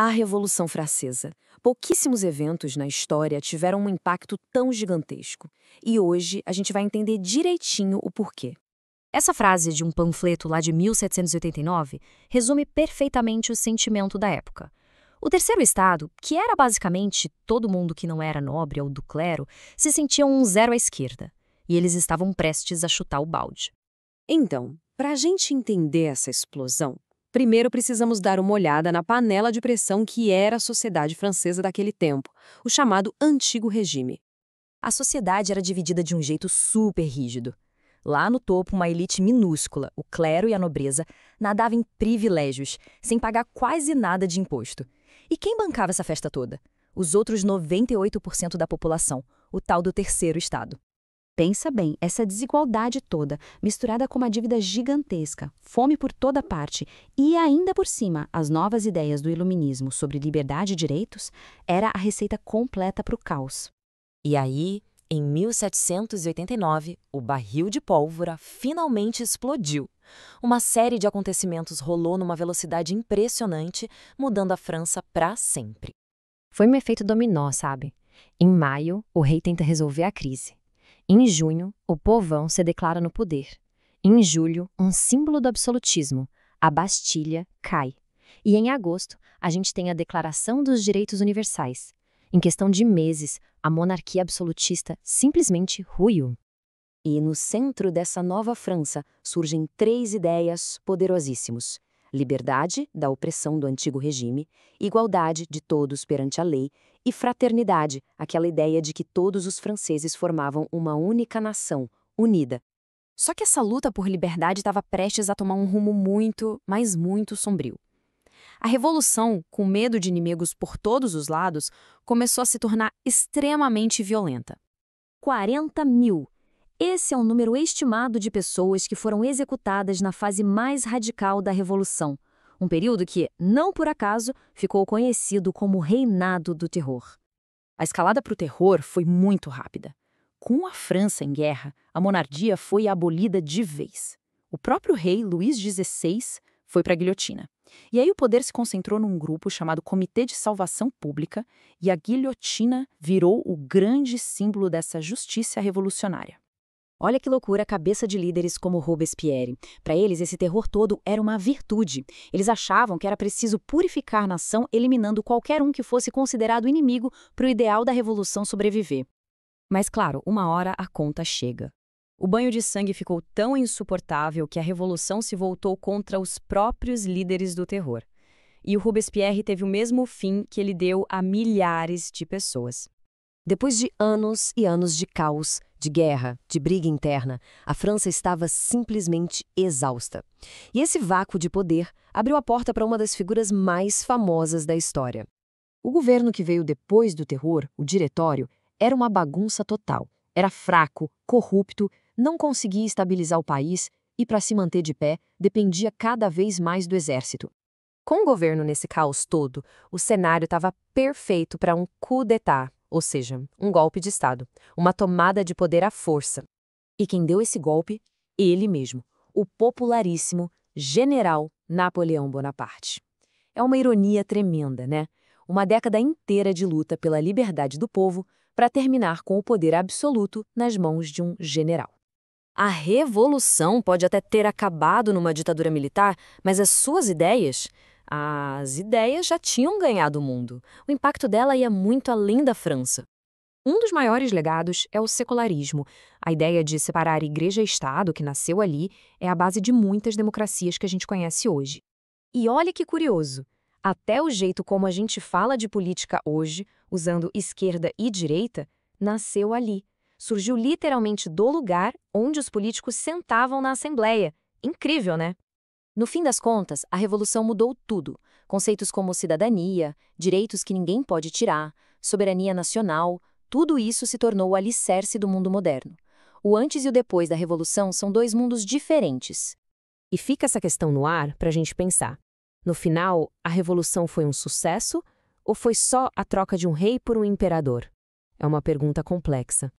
A Revolução Francesa. Pouquíssimos eventos na história tiveram um impacto tão gigantesco. E hoje a gente vai entender direitinho o porquê. Essa frase de um panfleto lá de 1789 resume perfeitamente o sentimento da época. O terceiro estado, que era basicamente todo mundo que não era nobre ou do clero, se sentia um zero à esquerda. E eles estavam prestes a chutar o balde. Então, para a gente entender essa explosão, primeiro precisamos dar uma olhada na panela de pressão que era a sociedade francesa daquele tempo, o chamado Antigo Regime. A sociedade era dividida de um jeito super rígido. Lá no topo, uma elite minúscula, o clero e a nobreza, nadava em privilégios, sem pagar quase nada de imposto. E quem bancava essa festa toda? Os outros 98% da população, o tal do terceiro estado. Pensa bem, essa desigualdade toda, misturada com uma dívida gigantesca, fome por toda parte e ainda por cima as novas ideias do iluminismo sobre liberdade e direitos, era a receita completa para o caos. E aí, em 1789, o barril de pólvora finalmente explodiu. Uma série de acontecimentos rolou numa velocidade impressionante, mudando a França para sempre. Foi um efeito dominó, sabe? Em maio, o rei tenta resolver a crise. Em junho, o povão se declara no poder. Em julho, um símbolo do absolutismo, a Bastilha, cai. E em agosto, a gente tem a Declaração dos Direitos Universais. Em questão de meses, a monarquia absolutista simplesmente ruiu. E no centro dessa nova França surgem três ideias poderosíssimos: liberdade da opressão do antigo regime, igualdade de todos perante a lei e fraternidade, aquela ideia de que todos os franceses formavam uma única nação, unida. Só que essa luta por liberdade estava prestes a tomar um rumo muito, mas muito sombrio. A revolução, com medo de inimigos por todos os lados, começou a se tornar extremamente violenta. 40 mil! Esse é o número estimado de pessoas que foram executadas na fase mais radical da Revolução, um período que, não por acaso, ficou conhecido como Reinado do Terror. A escalada para o terror foi muito rápida. Com a França em guerra, a monarquia foi abolida de vez. O próprio rei Luís XVI foi para a guilhotina. E aí o poder se concentrou num grupo chamado Comitê de Salvação Pública, e a guilhotina virou o grande símbolo dessa justiça revolucionária. Olha que loucura a cabeça de líderes como Robespierre. Para eles, esse terror todo era uma virtude. Eles achavam que era preciso purificar a nação, eliminando qualquer um que fosse considerado inimigo para o ideal da revolução sobreviver. Mas claro, uma hora a conta chega. O banho de sangue ficou tão insuportável que a revolução se voltou contra os próprios líderes do terror. E o Robespierre teve o mesmo fim que ele deu a milhares de pessoas. Depois de anos e anos de caos, de guerra, de briga interna, a França estava simplesmente exausta. E esse vácuo de poder abriu a porta para uma das figuras mais famosas da história. O governo que veio depois do terror, o Diretório, era uma bagunça total. Era fraco, corrupto, não conseguia estabilizar o país e, para se manter de pé, dependia cada vez mais do exército. Com o governo nesse caos todo, o cenário estava perfeito para um coup d'état, ou seja, um golpe de Estado, uma tomada de poder à força. E quem deu esse golpe? Ele mesmo, o popularíssimo General Napoleão Bonaparte. É uma ironia tremenda, né? Uma década inteira de luta pela liberdade do povo para terminar com o poder absoluto nas mãos de um general. A revolução pode até ter acabado numa ditadura militar, mas as suas ideias... As ideias já tinham ganhado o mundo. O impacto dela ia muito além da França. Um dos maiores legados é o secularismo. A ideia de separar igreja e Estado, que nasceu ali, é a base de muitas democracias que a gente conhece hoje. E olha que curioso, até o jeito como a gente fala de política hoje, usando esquerda e direita, nasceu ali. Surgiu literalmente do lugar onde os políticos sentavam na Assembleia. Incrível, né? No fim das contas, a revolução mudou tudo. Conceitos como cidadania, direitos que ninguém pode tirar, soberania nacional, tudo isso se tornou o alicerce do mundo moderno. O antes e o depois da revolução são dois mundos diferentes. E fica essa questão no ar para a gente pensar. No final, a revolução foi um sucesso ou foi só a troca de um rei por um imperador? É uma pergunta complexa.